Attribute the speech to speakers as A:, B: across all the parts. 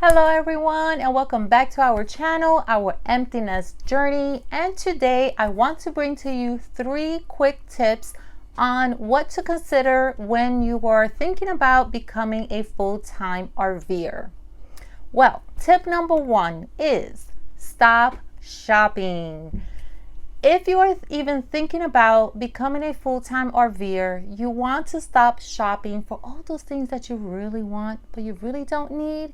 A: Hello everyone, and welcome back to our channel, our emptiness journey. And today I want to bring to you 3 quick tips on what to consider when you are thinking about becoming a full-time RVer. Well, tip number 1 is stop shopping. If you are even thinking about becoming a full-time RVer, you want to stop shopping for all those things that you really want but you really don't need,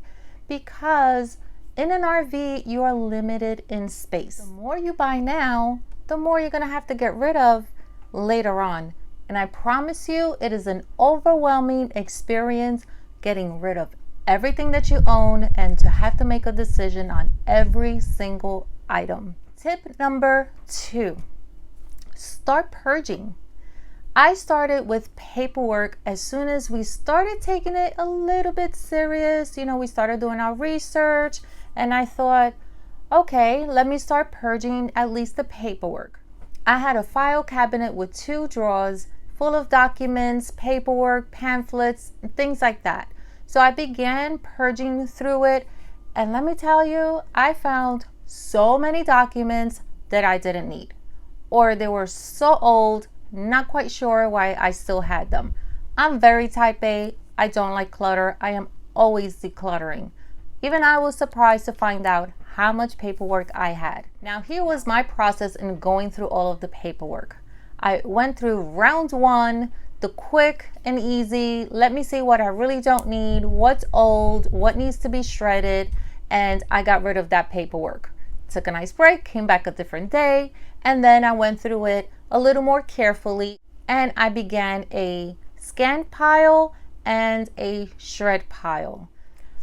A: because in an RV you are limited in space. The more you buy now, the more you're going to have to get rid of later on. And I promise you, it is an overwhelming experience getting rid of everything that you own and to have to make a decision on every single item. Tip number 2, start purging. I started with paperwork as soon as we started taking it a little bit serious. We started doing our research, and I thought, okay, let me start purging at least the paperwork. I had a file cabinet with 2 drawers full of documents, paperwork, pamphlets, things like that. So I began purging through it, and let me tell you, I found so many documents that I didn't need, or they were so old, not quite sure why I still had them. I'm very type A. I don't like clutter. I am always decluttering. Even I was surprised to find out how much paperwork I had. Now, here was my process in going through all of the paperwork. I went through round 1, the quick and easy. Let me see what I really don't need, what's old, what needs to be shredded, and I got rid of that paperwork. Took a nice break, came back a different day, and then I went through it a little more carefully, and I began a scan pile and a shred pile.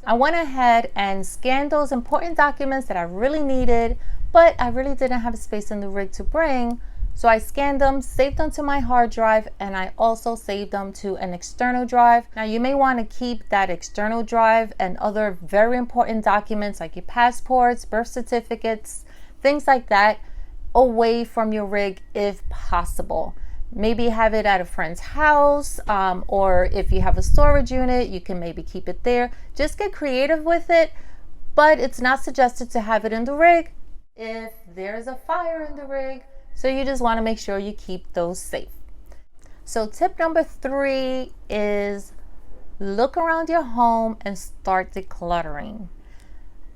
A: I went ahead and scanned those important documents that I really needed, but I really didn't have space in the rig to bring. So I scanned them, saved them to my hard drive, and I also saved them to an external drive. Now, you may want to keep that external drive and other very important documents like your passports, birth certificates, things like that, away from your rig if possible. Maybe have it at a friend's house, or if you have a storage unit, you can maybe keep it there. Just get creative with it, but it's not suggested to have it in the rig if there's a fire in the rig. So you just want to make sure you keep those safe. So tip number 3 is look around your home and start decluttering.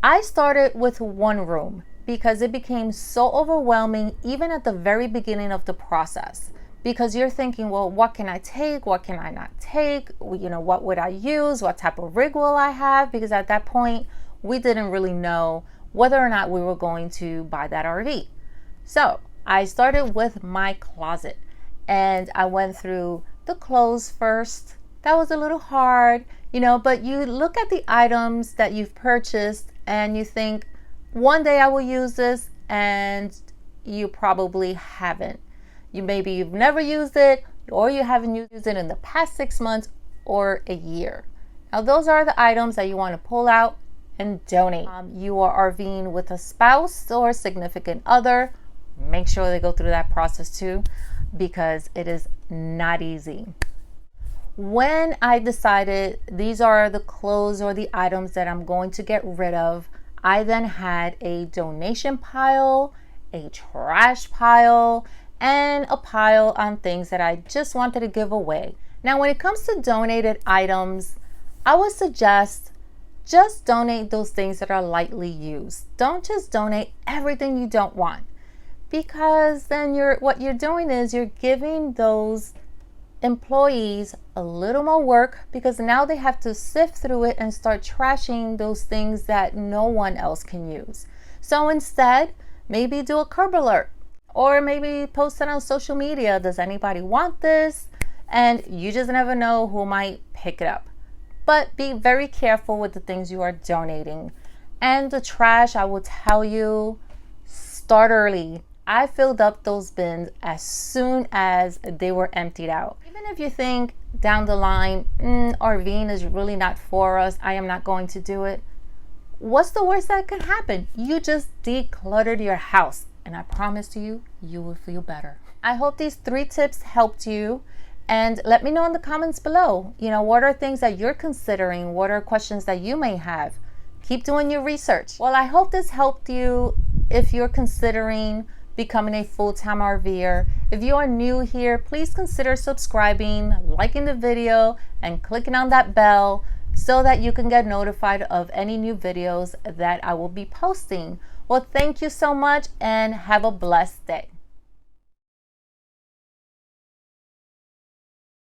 A: I started with 1 room because it became so overwhelming even at the very beginning of the process, because you're thinking, well, what can I take? What can I not take? What would I use? What type of rig will I have? Because at that point, we didn't really know whether or not we were going to buy that RV. So I started with my closet, and I went through the clothes first. That was a little hard, but you look at the items that you've purchased and you think, one day I will use this, and you probably haven't. Maybe you've never used it, or you haven't used it in the past 6 months or a year. Now, those are the items that you want to pull out and donate. You are RVing with a spouse or a significant other. Make sure they go through that process too, because it is not easy. When I decided these are the clothes or the items that I'm going to get rid of, I then had a donation pile, a trash pile, and a pile on things that I just wanted to give away. Now, when it comes to donated items, I would suggest just donate those things that are lightly used. Don't just donate everything you don't want, because then what you're doing is you're giving those employees a little more work, because now they have to sift through it and start trashing those things that no one else can use. So instead, maybe do a curb alert, or maybe post it on social media. Does anybody want this? And you just never know who might pick it up. But be very careful with the things you are donating. And the trash, I will tell you, start early. I filled up those bins as soon as they were emptied out. Even if you think down the line, RVing is really not for us, I am not going to do it, what's the worst that could happen? You just decluttered your house, and I promise you, you will feel better. I hope these 3 tips helped you, and let me know in the comments below, what are things that you're considering? What are questions that you may have? Keep doing your research. Well, I hope this helped you if you're considering becoming a full-time RVer. If you are new here, please consider subscribing, liking the video, and clicking on that bell so that you can get notified of any new videos that I will be posting. Well, thank you so much and have a blessed day.